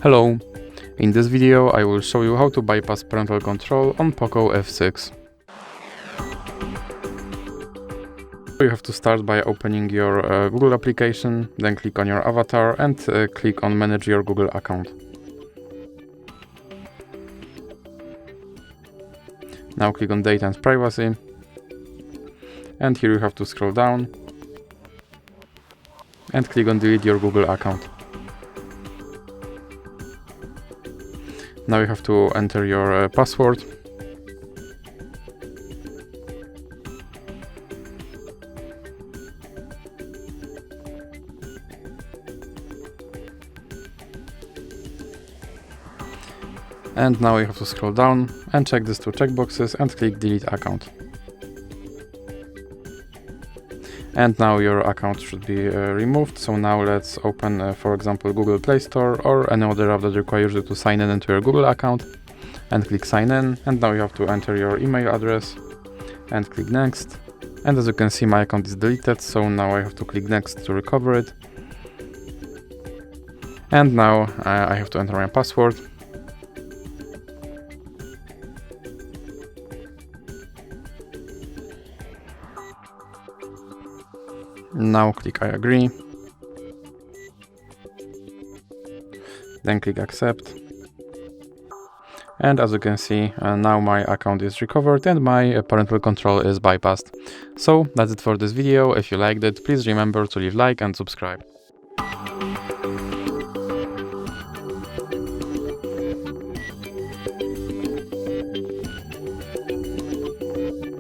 Hello! In this video I will show you how to bypass parental control on POCO F6. You have to start by opening your Google application, then click on your avatar and click on Manage your Google account. Now click on Data and Privacy, and here you have to scroll down and click on Delete your Google account. Now you have to enter your password. And now you have to scroll down and check these two checkboxes and click Delete account. And now your account should be removed. So now let's open, for example, Google Play Store or any other app that requires you to sign in into your Google account, and click Sign In. And now you have to enter your email address and click Next. And as you can see, my account is deleted, so now I have to click Next to recover it. And now I have to enter my password. Now click I agree, then click accept, and as you can see now my account is recovered and my parental control is bypassed. So that's it for this video. If you liked it, please remember to leave a like and subscribe.